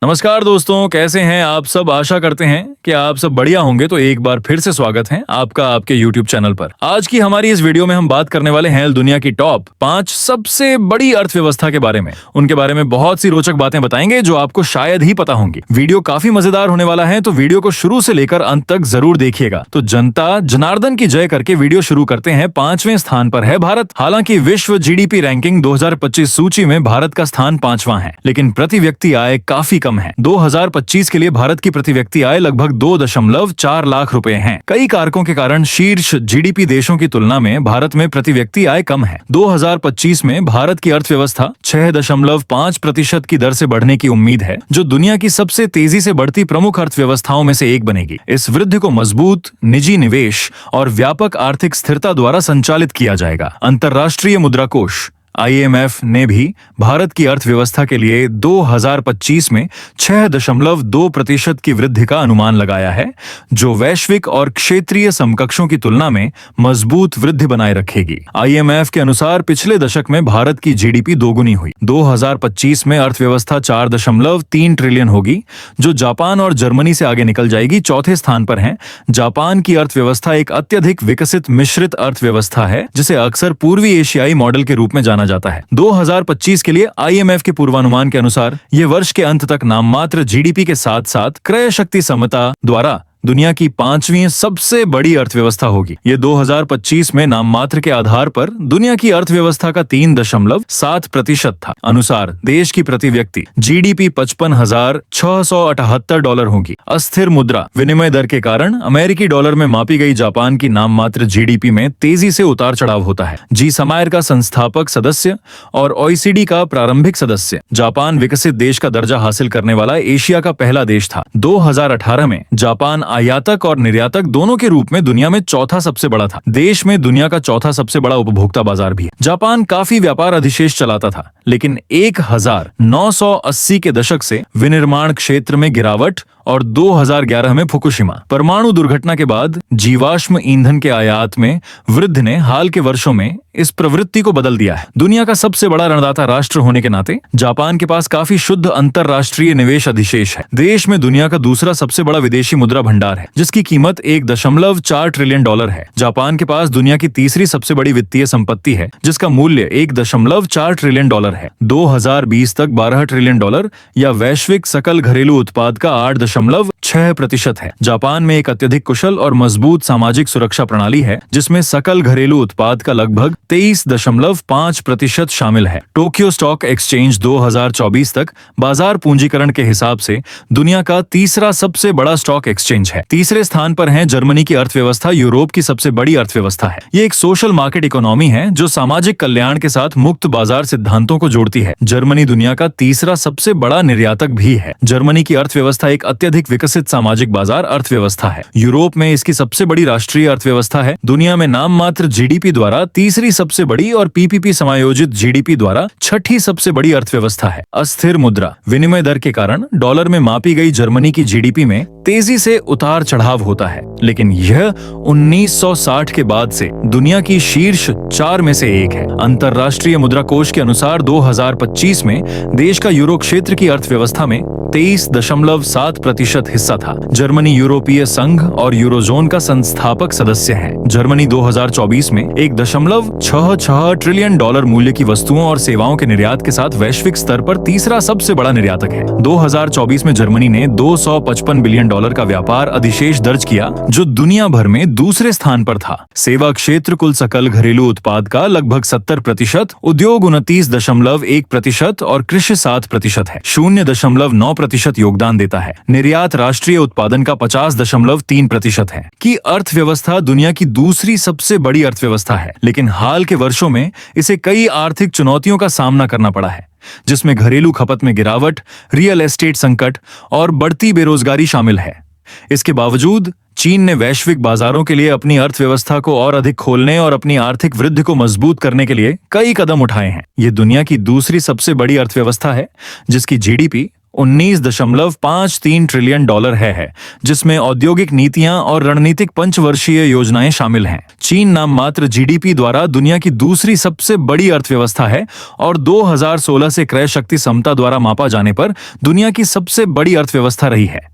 नमस्कार दोस्तों, कैसे हैं आप सब। आशा करते हैं कि आप सब बढ़िया होंगे। तो एक बार फिर से स्वागत है आपका आपके YouTube चैनल पर। आज की हमारी इस वीडियो में हम बात करने वाले हैं दुनिया की टॉप 5 सबसे बड़ी अर्थव्यवस्था के बारे में। उनके बारे में बहुत सी रोचक बातें बताएंगे जो आपको शायद ही पता होंगी। वीडियो काफी मजेदार होने वाला है, तो वीडियो को शुरू से लेकर अंत तक जरूर देखिएगा। तो जनता जनार्दन की जय करके वीडियो शुरू करते हैं। 5वें स्थान पर है भारत। हालांकि विश्व GDP रैंकिंग 2025 सूची में भारत का स्थान 5वां है, लेकिन प्रति व्यक्ति आय काफी कम है। 2025 के लिए भारत की प्रति व्यक्ति आय लगभग 2.4 लाख रुपए है। कई कारकों के कारण शीर्ष GDP देशों की तुलना में भारत में प्रति व्यक्ति आय कम है। 2025 में भारत की अर्थव्यवस्था 6.5% की दर से बढ़ने की उम्मीद है, जो दुनिया की सबसे तेजी से बढ़ती प्रमुख अर्थव्यवस्थाओं में से एक बनेगी। इस वृद्धि को मजबूत निजी निवेश और व्यापक आर्थिक स्थिरता द्वारा संचालित किया जाएगा। अंतर्राष्ट्रीय मुद्रा कोष IMF ने भी भारत की अर्थव्यवस्था के लिए 2025 में 6.2% की वृद्धि का अनुमान लगाया है, जो वैश्विक और क्षेत्रीय समकक्षों की तुलना में मजबूत वृद्धि बनाए रखेगी। IMF के अनुसार पिछले दशक में भारत की GDP दोगुनी हुई। 2025 में अर्थव्यवस्था 4.3 ट्रिलियन होगी, जो जापान और जर्मनी से आगे निकल जाएगी। चौथे स्थान पर है जापान की अर्थव्यवस्था। एक अत्यधिक विकसित मिश्रित अर्थव्यवस्था है, जिसे अक्सर पूर्वी एशियाई मॉडल के रूप में जाना जाता है। 2025 के लिए IMF के पूर्वानुमान के अनुसार यह वर्ष के अंत तक नाममात्र GDP के साथ साथ क्रय शक्ति समता द्वारा दुनिया की 5वीं सबसे बड़ी अर्थव्यवस्था होगी। ये 2025 में नाममात्र के आधार पर दुनिया की अर्थव्यवस्था का 3.7% था। अनुसार देश की प्रति व्यक्ति GDP $55,678 होगी। अस्थिर मुद्रा विनिमय दर के कारण अमेरिकी डॉलर में मापी गई जापान की नाममात्र GDP में तेजी से उतार चढ़ाव होता है। G-Samair का संस्थापक सदस्य और OECD का प्रारंभिक सदस्य जापान विकसित देश का दर्जा हासिल करने वाला एशिया का पहला देश था। 2018 में जापान आयातक और निर्यातक दोनों के रूप में दुनिया में चौथा सबसे बड़ा था। देश में दुनिया का चौथा सबसे बड़ा उपभोक्ता बाजार भी है। जापान काफी व्यापार अधिशेष चलाता था, लेकिन 1980 के दशक से विनिर्माण क्षेत्र में गिरावट और 2011 में फुकुशिमा परमाणु दुर्घटना के बाद जीवाश्म ईंधन के आयात में वृद्धि ने हाल के वर्षों में इस प्रवृत्ति को बदल दिया है। दुनिया का सबसे बड़ा रणदाता राष्ट्र होने के नाते जापान के पास काफी शुद्ध अंतरराष्ट्रीय निवेश अधिशेष है। देश में दुनिया का दूसरा सबसे बड़ा विदेशी मुद्रा भंडार है, जिसकी कीमत $1.4 ट्रिलियन है। जापान के पास दुनिया की तीसरी सबसे बड़ी वित्तीय संपत्ति है, जिसका मूल्य $1.4 ट्रिलियन है। 2020 तक $12 ट्रिलियन या वैश्विक सकल घरेलू उत्पाद का 8.6% है। जापान में एक अत्यधिक कुशल और मजबूत सामाजिक सुरक्षा प्रणाली है, जिसमें सकल घरेलू उत्पाद का लगभग 23.5% शामिल है। टोक्यो स्टॉक एक्सचेंज 2024 तक बाजार पूंजीकरण के हिसाब से दुनिया का तीसरा सबसे बड़ा स्टॉक एक्सचेंज है। तीसरे स्थान पर है जर्मनी की अर्थव्यवस्था। यूरोप की सबसे बड़ी अर्थव्यवस्था है। ये एक सोशल मार्केट इकोनॉमी है, जो सामाजिक कल्याण के साथ मुक्त बाजार सिद्धांतों को जोड़ती है। जर्मनी दुनिया का तीसरा सबसे बड़ा निर्यातक भी है। जर्मनी की अर्थव्यवस्था एक अत्यधिक विकसित सामाजिक बाजार अर्थव्यवस्था है। यूरोप में इसकी सबसे बड़ी राष्ट्रीय अर्थव्यवस्था है। दुनिया में नाम मात्र GDP द्वारा तीसरी सबसे बड़ी और PPP समायोजित GDP द्वारा छठी सबसे बड़ी अर्थव्यवस्था है। अस्थिर मुद्रा विनिमय दर के कारण डॉलर में मापी गई जर्मनी की GDP में तेजी से उतार चढ़ाव होता है, लेकिन यह 1960 के बाद से दुनिया की शीर्ष 4 में से एक है। अंतर्राष्ट्रीय मुद्रा कोष के अनुसार 2025 में देश का यूरो क्षेत्र की अर्थव्यवस्था में 23.7% हिस्सा था। जर्मनी यूरोपीय संघ और यूरोजोन का संस्थापक सदस्य है। जर्मनी 2024 में $1.66 ट्रिलियन मूल्य की वस्तुओं और सेवाओं के निर्यात के साथ वैश्विक स्तर पर तीसरा सबसे बड़ा निर्यातक है। 2024 में जर्मनी ने $255 बिलियन का व्यापार अधिशेष दर्ज किया, जो दुनिया भर में दूसरे स्थान पर था। सेवा क्षेत्र कुल सकल घरेलू उत्पाद का लगभग 70%, उद्योग 29.1% और कृषि 7% है। 0.9% योगदान देता है। निर्यात राष्ट्रीय उत्पादन का 50.3% है। की अर्थव्यवस्था दुनिया की दूसरी सबसे बड़ी अर्थव्यवस्था है, लेकिन हाल के वर्षों में इसे कई आर्थिक चुनौतियों का सामना करना पड़ा है, जिसमें घरेलू खपत में गिरावट, रियल एस्टेट संकट और बढ़ती बेरोजगारी शामिल है। इसके बावजूद चीन ने वैश्विक बाजारों के लिए अपनी अर्थव्यवस्था को और अधिक खोलने और अपनी आर्थिक वृद्धि को मजबूत करने के लिए कई कदम उठाए हैं। ये दुनिया की दूसरी सबसे बड़ी अर्थव्यवस्था है, जिसकी GDP 19.53 ट्रिलियन डॉलर है, जिसमें औद्योगिक नीतियां और रणनीतिक पंचवर्षीय योजनाएं शामिल हैं। चीन नाम मात्र जीडीपी द्वारा दुनिया की दूसरी सबसे बड़ी अर्थव्यवस्था है और 2016 से क्रय शक्ति समता द्वारा मापा जाने पर दुनिया की सबसे बड़ी अर्थव्यवस्था रही है।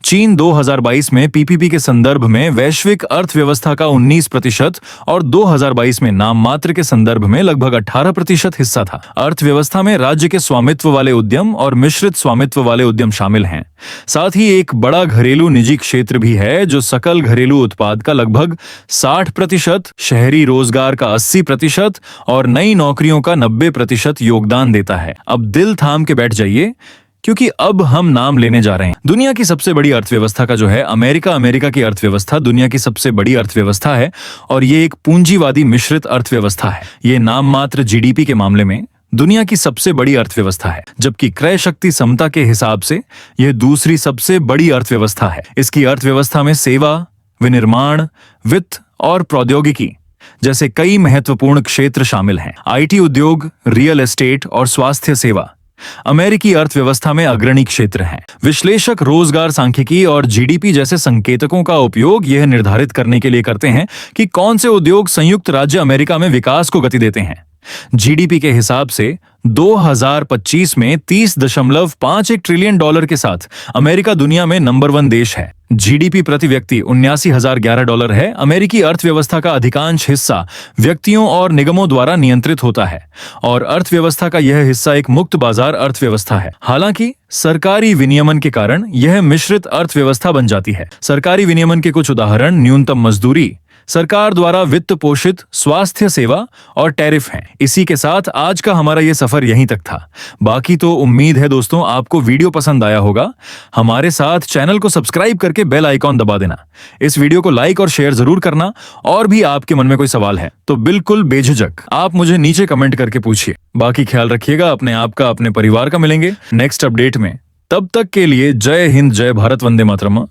चीन 2022 में पीपीपी के संदर्भ में वैश्विक अर्थव्यवस्था का 19% और 2022 में नाम मात्र के संदर्भ में लगभग 18% हिस्सा था। अर्थव्यवस्था में राज्य के स्वामित्व वाले उद्यम और मिश्रित स्वामित्व वाले उद्यम शामिल हैं। साथ ही एक बड़ा घरेलू निजी क्षेत्र भी है जो सकल घरेलू उत्पाद का लगभग 60%, शहरी रोजगार का 80% और नई नौकरियों का 90% योगदान देता है। अब दिल थाम के बैठ जाइए, क्योंकि अब हम नाम लेने जा रहे हैं। दुनिया की सबसे बड़ी अर्थव्यवस्था का जो है अमेरिका की अर्थव्यवस्था दुनिया की सबसे बड़ी अर्थव्यवस्था है और ये एक पूंजीवादी मिश्रित अर्थव्यवस्था है। ये नाम मात्र जीडीपी के मामले में दुनिया की सबसे बड़ी अर्थव्यवस्था है, जबकि क्रय शक्ति समता के हिसाब से यह दूसरी सबसे बड़ी अर्थव्यवस्था है। इसकी अर्थव्यवस्था में सेवा, विनिर्माण, वित्त और प्रौद्योगिकी जैसे कई महत्वपूर्ण क्षेत्र शामिल हैं। आईटी उद्योग, रियल एस्टेट और स्वास्थ्य सेवा अमेरिकी अर्थव्यवस्था में अग्रणी क्षेत्र हैं। विश्लेषक रोजगार सांख्यिकी और जीडीपी जैसे संकेतकों का उपयोग यह निर्धारित करने के लिए करते हैं कि कौन से उद्योग संयुक्त राज्य अमेरिका में विकास को गति देते हैं। जीडीपी के हिसाब से 2025 में 30.51 ट्रिलियन डॉलर के साथ अमेरिका दुनिया में नंबर 1 देश है। जीडीपी प्रति व्यक्ति 79,011 डॉलर है। अमेरिकी अर्थव्यवस्था का अधिकांश हिस्सा व्यक्तियों और निगमों द्वारा नियंत्रित होता है और अर्थव्यवस्था का यह हिस्सा एक मुक्त बाजार अर्थव्यवस्था है। हालांकि सरकारी विनियमन के कारण यह मिश्रित अर्थव्यवस्था बन जाती है। सरकारी विनियमन के कुछ उदाहरण न्यूनतम मजदूरी, सरकार द्वारा वित्त पोषित स्वास्थ्य सेवा और टैरिफ हैं। इसी के साथ आज का हमारा ये सफर यहीं तक था। बाकी तो उम्मीद है दोस्तों आपको वीडियो पसंद आया होगा। हमारे साथ चैनल को सब्सक्राइब करके बेल आइकॉन दबा देना। इस वीडियो को लाइक और शेयर जरूर करना और भी आपके मन में कोई सवाल है तो बिल्कुल बेझिझक आप मुझे नीचे कमेंट करके पूछिए। बाकी ख्याल रखिएगा अपने आप का, अपने परिवार का। मिलेंगे नेक्स्ट अपडेट में। तब तक के लिए जय हिंद, जय भारत, वंदे मातरम।